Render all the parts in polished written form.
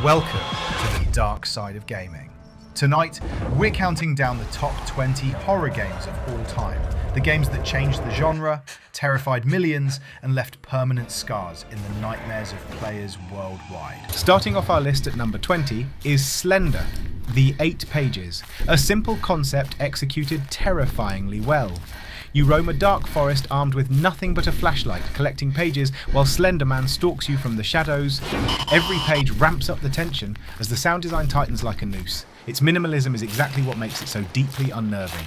Welcome to the dark side of gaming. Tonight, we're counting down the top 20 horror games of all time. The games that changed the genre, terrified millions, and left permanent scars in the nightmares of players worldwide. Starting off our list at number 20 is Slender, The 8 Pages, a simple concept executed terrifyingly well. You roam a dark forest armed with nothing but a flashlight, collecting pages while Slender Man stalks you from the shadows. Every page ramps up the tension as the sound design tightens like a noose. Its minimalism is exactly what makes it so deeply unnerving.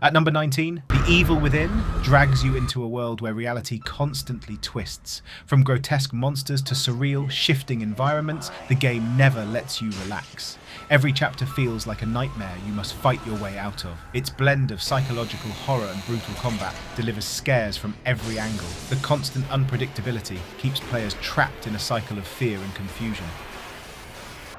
At number 19, The Evil Within drags you into a world where reality constantly twists. From grotesque monsters to surreal, shifting environments, the game never lets you relax. Every chapter feels like a nightmare you must fight your way out of. Its blend of psychological horror and brutal combat delivers scares from every angle. The constant unpredictability keeps players trapped in a cycle of fear and confusion.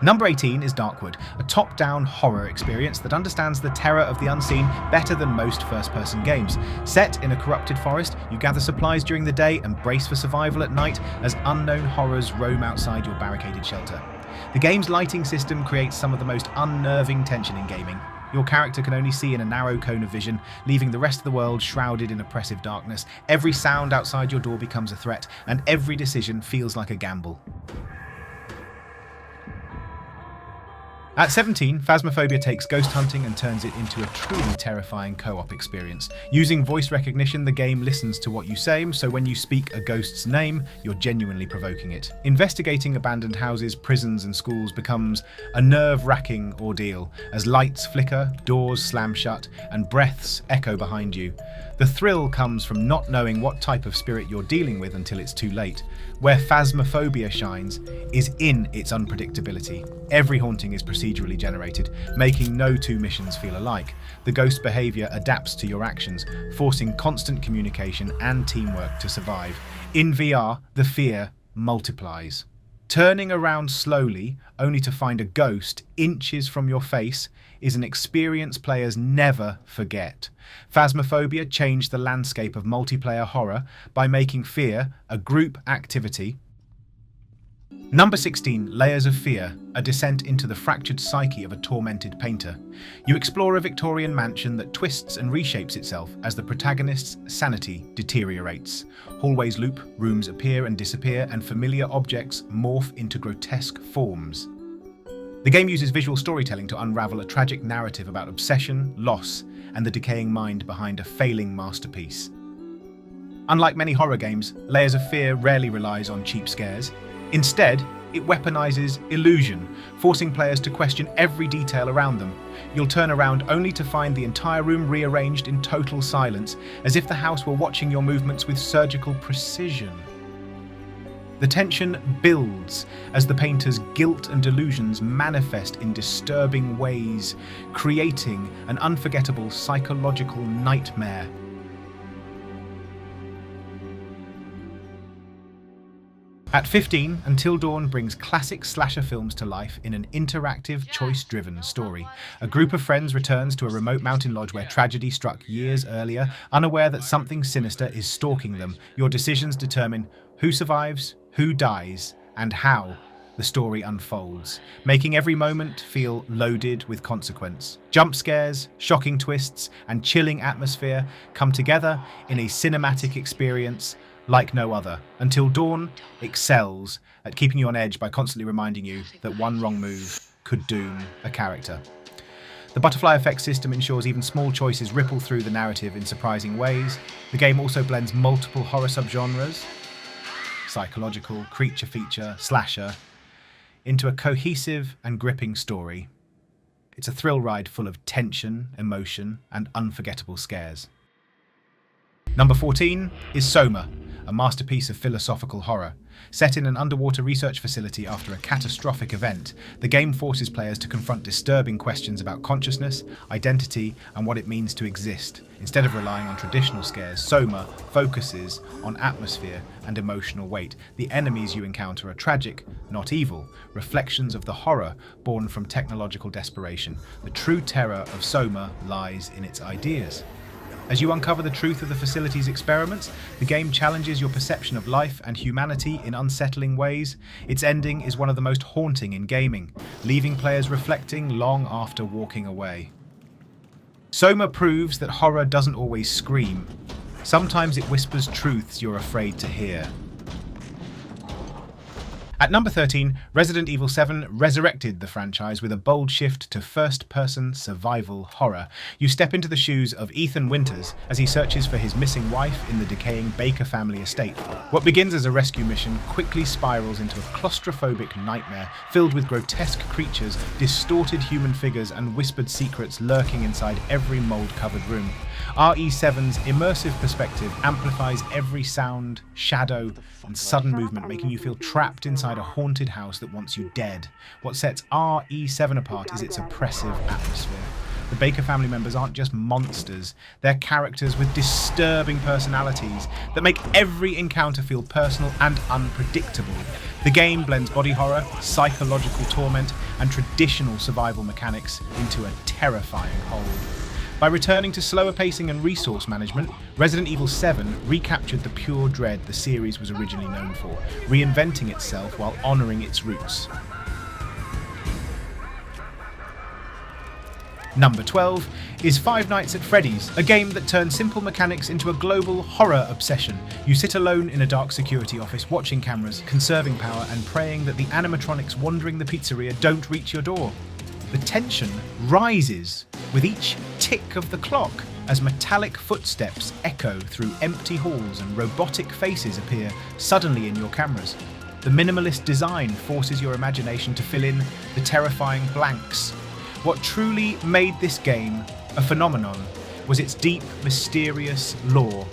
Number 18 is Darkwood, a top-down horror experience that understands the terror of the unseen better than most first-person games. Set in a corrupted forest, you gather supplies during the day and brace for survival at night as unknown horrors roam outside your barricaded shelter. The game's lighting system creates some of the most unnerving tension in gaming. Your character can only see in a narrow cone of vision, leaving the rest of the world shrouded in oppressive darkness. Every sound outside your door becomes a threat, and every decision feels like a gamble. At 17, Phasmophobia takes ghost hunting and turns it into a truly terrifying co-op experience. Using voice recognition, the game listens to what you say, so when you speak a ghost's name, you're genuinely provoking it. Investigating abandoned houses, prisons and schools becomes a nerve-wracking ordeal as lights flicker, doors slam shut, and breaths echo behind you. The thrill comes from not knowing what type of spirit you're dealing with until it's too late. Where Phasmophobia shines is in its unpredictability. Every haunting is procedurally generated, making no two missions feel alike. The ghost behavior adapts to your actions, forcing constant communication and teamwork to survive. In VR, the fear multiplies. Turning around slowly, only to find a ghost inches from your face, is an experience players never forget. Phasmophobia changed the landscape of multiplayer horror by making fear a group activity. Number 16, Layers of Fear, a descent into the fractured psyche of a tormented painter. You explore a Victorian mansion that twists and reshapes itself as the protagonist's sanity deteriorates. Hallways loop, rooms appear and disappear, and familiar objects morph into grotesque forms. The game uses visual storytelling to unravel a tragic narrative about obsession, loss, and the decaying mind behind a failing masterpiece. Unlike many horror games, Layers of Fear rarely relies on cheap scares. Instead, it weaponizes illusion, forcing players to question every detail around them. You'll turn around only to find the entire room rearranged in total silence, as if the house were watching your movements with surgical precision. The tension builds as the painter's guilt and delusions manifest in disturbing ways, creating an unforgettable psychological nightmare. At 15, Until Dawn brings classic slasher films to life in an interactive, choice-driven story. A group of friends returns to a remote mountain lodge where tragedy struck years earlier, unaware that something sinister is stalking them. Your decisions determine who survives, who dies, and how the story unfolds, making every moment feel loaded with consequence. Jump scares, shocking twists, and chilling atmosphere come together in a cinematic experience like no other. Until Dawn excels at keeping you on edge by constantly reminding you that one wrong move could doom a character. The butterfly effect system ensures even small choices ripple through the narrative in surprising ways. The game also blends multiple horror subgenres, psychological, creature feature, slasher, into a cohesive and gripping story. It's a thrill ride full of tension, emotion, and unforgettable scares. Number 14 is SOMA, a masterpiece of philosophical horror. Set in an underwater research facility after a catastrophic event, the game forces players to confront disturbing questions about consciousness, identity, and what it means to exist. Instead of relying on traditional scares, SOMA focuses on atmosphere and emotional weight. The enemies you encounter are tragic, not evil, reflections of the horror born from technological desperation. The true terror of SOMA lies in its ideas. As you uncover the truth of the facility's experiments, the game challenges your perception of life and humanity in unsettling ways. Its ending is one of the most haunting in gaming, leaving players reflecting long after walking away. SOMA proves that horror doesn't always scream. Sometimes it whispers truths you're afraid to hear. At number 13, Resident Evil 7 resurrected the franchise with a bold shift to first-person survival horror. You step into the shoes of Ethan Winters as he searches for his missing wife in the decaying Baker family estate. What begins as a rescue mission quickly spirals into a claustrophobic nightmare filled with grotesque creatures, distorted human figures, and whispered secrets lurking inside every mold-covered room. RE7's immersive perspective amplifies every sound, shadow, and sudden movement, making you feel trapped inside a haunted house that wants you dead. What sets RE7 apart is its oppressive atmosphere. The Baker family members aren't just monsters, they're characters with disturbing personalities that make every encounter feel personal and unpredictable. The game blends body horror, psychological torment, and traditional survival mechanics into a terrifying whole. By returning to slower pacing and resource management, Resident Evil 7 recaptured the pure dread the series was originally known for, reinventing itself while honouring its roots. Number 12 is Five Nights at Freddy's, a game that turns simple mechanics into a global horror obsession. You sit alone in a dark security office, watching cameras, conserving power, and praying that the animatronics wandering the pizzeria don't reach your door. The tension rises with each tick of the clock as metallic footsteps echo through empty halls and robotic faces appear suddenly in your cameras. The minimalist design forces your imagination to fill in the terrifying blanks. What truly made this game a phenomenon was its deep, mysterious lore.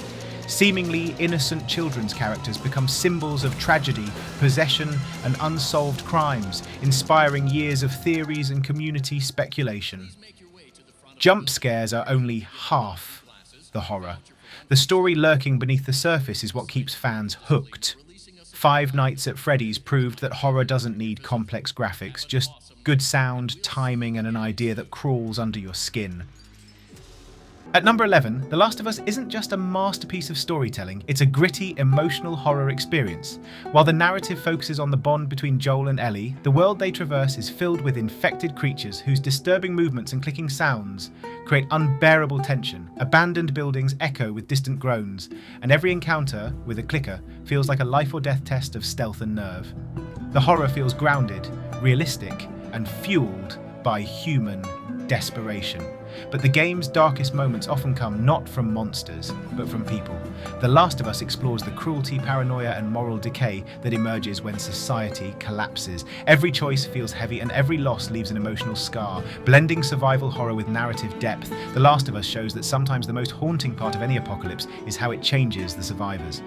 Seemingly innocent children's characters become symbols of tragedy, possession, and unsolved crimes, inspiring years of theories and community speculation. Jump scares are only half the horror. The story lurking beneath the surface is what keeps fans hooked. Five Nights at Freddy's proved that horror doesn't need complex graphics, just good sound, timing, and an idea that crawls under your skin. At number 11, The Last of Us isn't just a masterpiece of storytelling, it's a gritty, emotional horror experience. While the narrative focuses on the bond between Joel and Ellie, the world they traverse is filled with infected creatures whose disturbing movements and clicking sounds create unbearable tension. Abandoned buildings echo with distant groans, and every encounter with a clicker feels like a life or death test of stealth and nerve. The horror feels grounded, realistic, and fueled by human desperation. But the game's darkest moments often come not from monsters, but from people. The Last of Us explores the cruelty, paranoia, and moral decay that emerges when society collapses. Every choice feels heavy, and every loss leaves an emotional scar. Blending survival horror with narrative depth, The Last of Us shows that sometimes the most haunting part of any apocalypse is how it changes the survivors.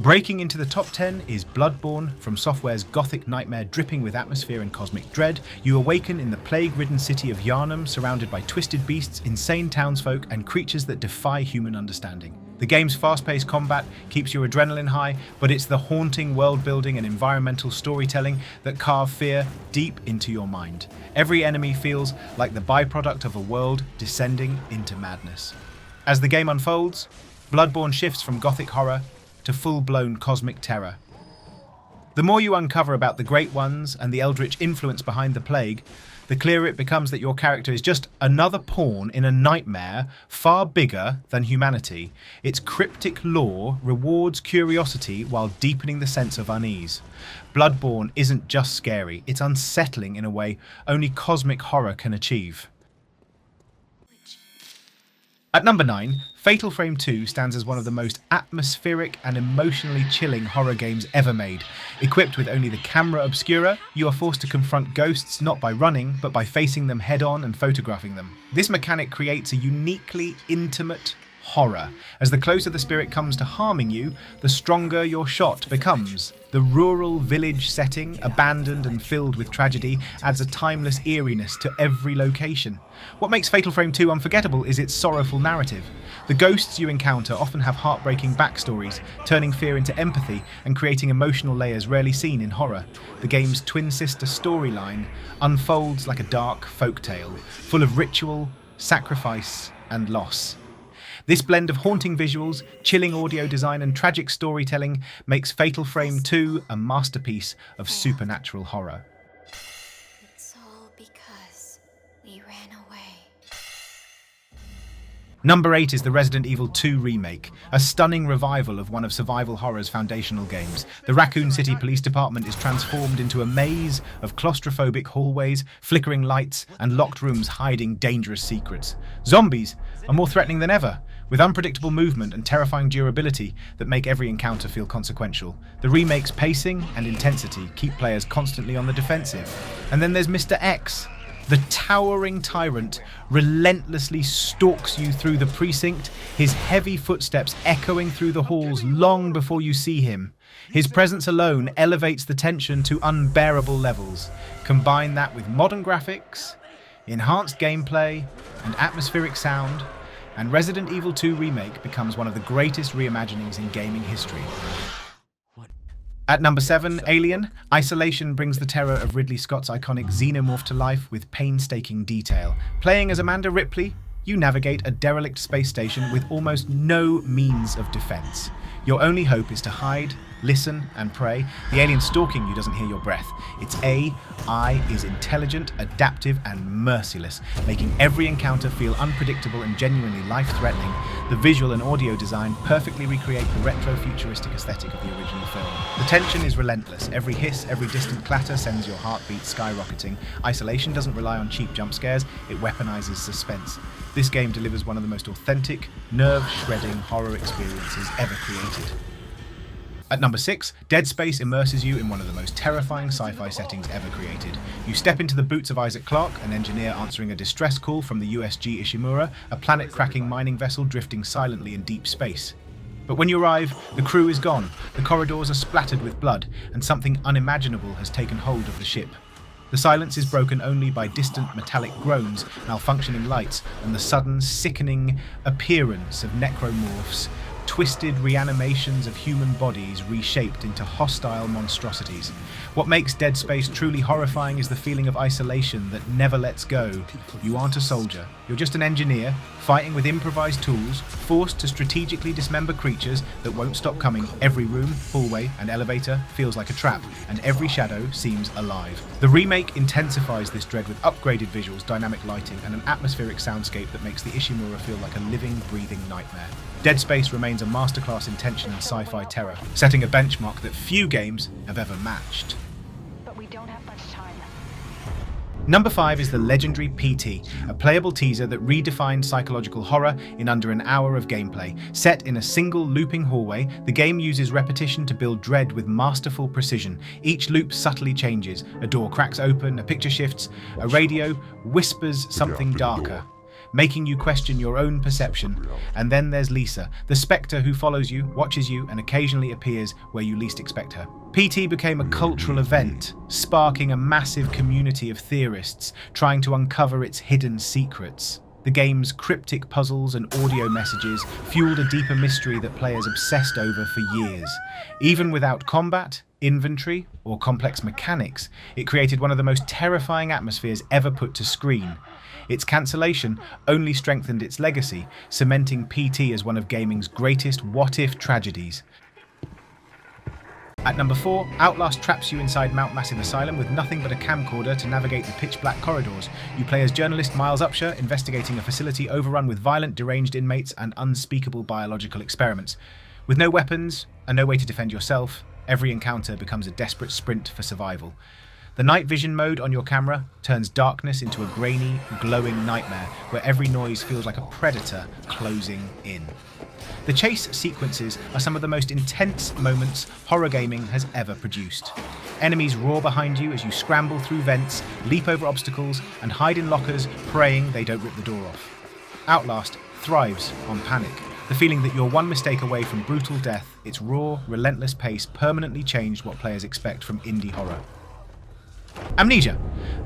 Breaking into the top 10 is Bloodborne, from Software's gothic nightmare dripping with atmosphere and cosmic dread. You awaken in the plague-ridden city of Yharnam, surrounded by twisted beasts, insane townsfolk, and creatures that defy human understanding. The game's fast-paced combat keeps your adrenaline high, but it's the haunting world-building and environmental storytelling that carve fear deep into your mind. Every enemy feels like the byproduct of a world descending into madness. As the game unfolds, Bloodborne shifts from gothic horror to full-blown cosmic terror. The more you uncover about the Great Ones and the eldritch influence behind the plague, the clearer it becomes that your character is just another pawn in a nightmare far bigger than humanity. Its cryptic lore rewards curiosity while deepening the sense of unease. Bloodborne isn't just scary, it's unsettling in a way only cosmic horror can achieve. At number 9, Fatal Frame 2 stands as one of the most atmospheric and emotionally chilling horror games ever made. Equipped with only the camera obscura, you are forced to confront ghosts not by running, but by facing them head-on and photographing them. This mechanic creates a uniquely intimate horror. As the closer the spirit comes to harming you, the stronger your shot becomes. The rural village setting, abandoned and filled with tragedy, adds a timeless eeriness to every location. What makes Fatal Frame 2 unforgettable is its sorrowful narrative. The ghosts you encounter often have heartbreaking backstories, turning fear into empathy and creating emotional layers rarely seen in horror. The game's twin sister storyline unfolds like a dark folktale, full of ritual, sacrifice, and loss. This blend of haunting visuals, chilling audio design and tragic storytelling makes Fatal Frame 2 a masterpiece of supernatural horror. It's all because we ran away. Number 8 is the Resident Evil 2 Remake, a stunning revival of one of survival horror's foundational games. The Raccoon City Police Department is transformed into a maze of claustrophobic hallways, flickering lights, and locked rooms hiding dangerous secrets. Zombies are more threatening than ever, with unpredictable movement and terrifying durability that make every encounter feel consequential. The remake's pacing and intensity keep players constantly on the defensive. And then there's Mr. X. The towering tyrant relentlessly stalks you through the precinct, his heavy footsteps echoing through the halls long before you see him. His presence alone elevates the tension to unbearable levels. Combine that with modern graphics, enhanced gameplay, and atmospheric sound, and Resident Evil 2 Remake becomes one of the greatest reimaginings in gaming history. At number 7, Alien. Isolation brings the terror of Ridley Scott's iconic xenomorph to life with painstaking detail. Playing as Amanda Ripley, you navigate a derelict space station with almost no means of defense. Your only hope is to hide, listen, and pray. The alien stalking you doesn't hear your breath. Its AI is intelligent, adaptive, and merciless, making every encounter feel unpredictable and genuinely life-threatening. The visual and audio design perfectly recreate the retro-futuristic aesthetic of the original film. The tension is relentless. Every hiss, every distant clatter sends your heartbeat skyrocketing. Isolation doesn't rely on cheap jump scares, it weaponizes suspense. This game delivers one of the most authentic, nerve-shredding horror experiences ever created. At number 6, Dead Space immerses you in one of the most terrifying sci-fi settings ever created. You step into the boots of Isaac Clarke, an engineer answering a distress call from the USG Ishimura, a planet-cracking mining vessel drifting silently in deep space. But when you arrive, the crew is gone, the corridors are splattered with blood, and something unimaginable has taken hold of the ship. The silence is broken only by distant metallic groans, malfunctioning lights, and the sudden, sickening appearance of necromorphs, twisted reanimations of human bodies reshaped into hostile monstrosities. What makes Dead Space truly horrifying is the feeling of isolation that never lets go. You aren't a soldier, you're just an engineer, fighting with improvised tools, forced to strategically dismember creatures that won't stop coming. Every room, hallway, and elevator feels like a trap, and every shadow seems alive. The remake intensifies this dread with upgraded visuals, dynamic lighting, and an atmospheric soundscape that makes the Ishimura feel like a living, breathing nightmare. Dead Space remains a masterclass in tension and sci-fi terror, setting a benchmark that few games have ever matched. But we don't have much time. Number 5 is the legendary PT, a playable teaser that redefined psychological horror in under an hour of gameplay. Set in a single looping hallway, the game uses repetition to build dread with masterful precision. Each loop subtly changes. A door cracks open, a picture shifts, a radio whispers something darker, making you question your own perception. And then there's Lisa, the spectre who follows you, watches you, and occasionally appears where you least expect her. PT became a cultural event, sparking a massive community of theorists trying to uncover its hidden secrets. The game's cryptic puzzles and audio messages fueled a deeper mystery that players obsessed over for years. Even without combat, inventory, or complex mechanics, it created one of the most terrifying atmospheres ever put to screen. Its cancellation only strengthened its legacy, cementing PT as one of gaming's greatest what-if tragedies. At number 4, Outlast traps you inside Mount Massive Asylum with nothing but a camcorder to navigate the pitch-black corridors. You play as journalist Miles Upshur, investigating a facility overrun with violent, deranged inmates and unspeakable biological experiments. With no weapons and no way to defend yourself, every encounter becomes a desperate sprint for survival. The night vision mode on your camera turns darkness into a grainy, glowing nightmare where every noise feels like a predator closing in. The chase sequences are some of the most intense moments horror gaming has ever produced. Enemies roar behind you as you scramble through vents, leap over obstacles, and hide in lockers, praying they don't rip the door off. Outlast thrives on panic. The feeling that you're one mistake away from brutal death, its raw, relentless pace permanently changed what players expect from indie horror. Amnesia.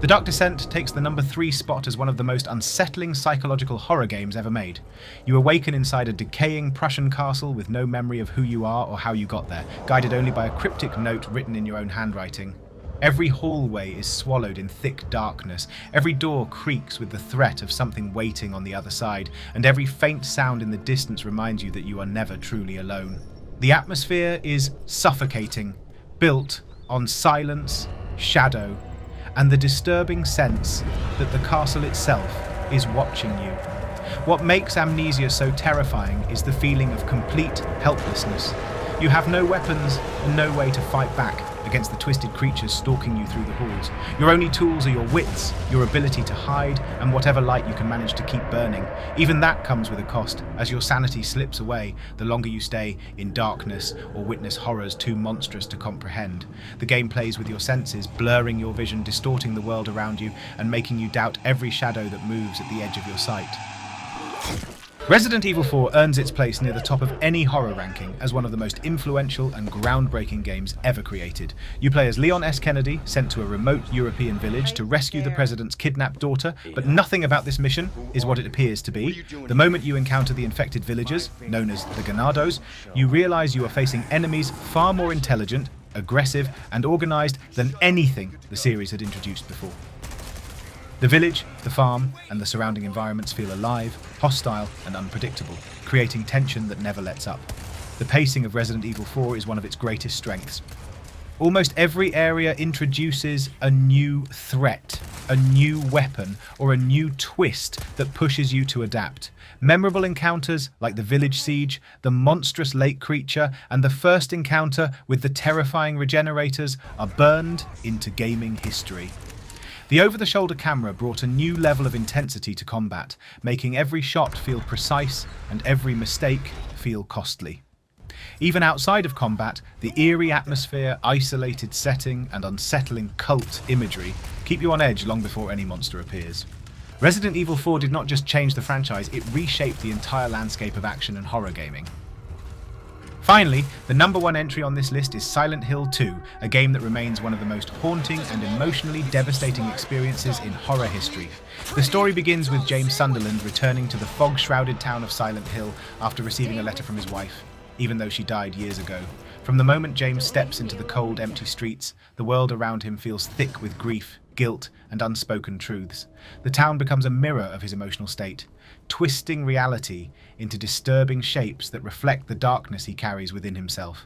The Dark Descent takes the number 3 spot as one of the most unsettling psychological horror games ever made. You awaken inside a decaying Prussian castle with no memory of who you are or how you got there, guided only by a cryptic note written in your own handwriting. Every hallway is swallowed in thick darkness, every door creaks with the threat of something waiting on the other side, and every faint sound in the distance reminds you that you are never truly alone. The atmosphere is suffocating, built on silence, shadow, and the disturbing sense that the castle itself is watching you. What makes Amnesia so terrifying is the feeling of complete helplessness. You have no weapons and no way to fight back against the twisted creatures stalking you through the halls. Your only tools are your wits, your ability to hide, and whatever light you can manage to keep burning. Even that comes with a cost, as your sanity slips away the longer you stay in darkness or witness horrors too monstrous to comprehend. The game plays with your senses, blurring your vision, distorting the world around you, and making you doubt every shadow that moves at the edge of your sight. Resident Evil 4 earns its place near the top of any horror ranking as one of the most influential and groundbreaking games ever created. You play as Leon S. Kennedy, sent to a remote European village to rescue the president's kidnapped daughter, but nothing about this mission is what it appears to be. The moment you encounter the infected villagers, known as the Ganados, you realize you are facing enemies far more intelligent, aggressive, and organized than anything the series had introduced before. The village, the farm, and the surrounding environments feel alive, hostile, and unpredictable, creating tension that never lets up. The pacing of Resident Evil 4 is one of its greatest strengths. Almost every area introduces a new threat, a new weapon, or a new twist that pushes you to adapt. Memorable encounters like the village siege, the monstrous lake creature, and the first encounter with the terrifying regenerators are burned into gaming history. The over-the-shoulder camera brought a new level of intensity to combat, making every shot feel precise and every mistake feel costly. Even outside of combat, the eerie atmosphere, isolated setting, and unsettling cult imagery keep you on edge long before any monster appears. Resident Evil 4 did not just change the franchise, it reshaped the entire landscape of action and horror gaming. Finally, the number one entry on this list is Silent Hill 2, a game that remains one of the most haunting and emotionally devastating experiences in horror history. The story begins with James Sunderland returning to the fog-shrouded town of Silent Hill after receiving a letter from his wife, even though she died years ago. From the moment James steps into the cold, empty streets, the world around him feels thick with grief, guilt, and unspoken truths. The town becomes a mirror of his emotional state, twisting reality into disturbing shapes that reflect the darkness he carries within himself.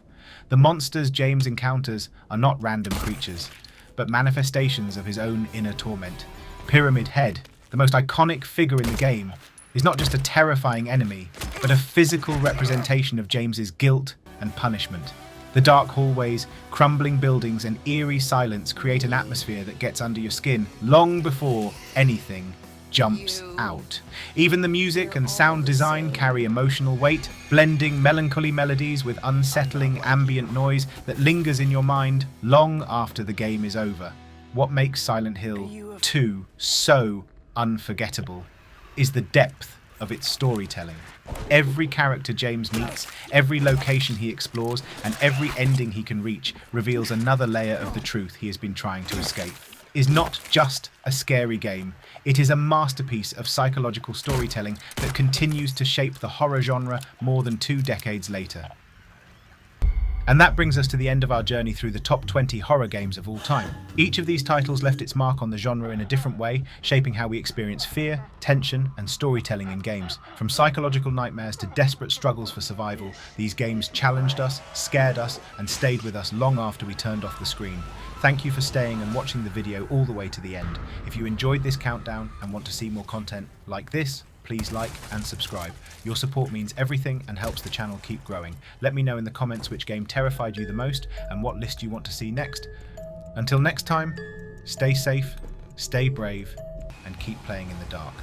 The monsters James encounters are not random creatures, but manifestations of his own inner torment. Pyramid Head, the most iconic figure in the game, is not just a terrifying enemy, but a physical representation of James's guilt and punishment. The dark hallways, crumbling buildings, and eerie silence create an atmosphere that gets under your skin long before anything jumps out. Even the music and sound design carry emotional weight, blending melancholy melodies with unsettling ambient noise that lingers in your mind long after the game is over. What makes Silent Hill 2 so unforgettable is the depth of its storytelling. Every character James meets, every location he explores, and every ending he can reach reveals another layer of the truth he has been trying to escape. Is not just a scary game, it is a masterpiece of psychological storytelling that continues to shape the horror genre more than 2 decades later. And that brings us to the end of our journey through the top 20 horror games of all time. Each of these titles left its mark on the genre in a different way, shaping how we experience fear, tension, and storytelling in games. From psychological nightmares to desperate struggles for survival, these games challenged us, scared us, and stayed with us long after we turned off the screen. Thank you for staying and watching the video all the way to the end. If you enjoyed this countdown and want to see more content like this, please like and subscribe. Your support means everything and helps the channel keep growing. Let me know in the comments which game terrified you the most and what list you want to see next. Until next time, stay safe, stay brave, and keep playing in the dark.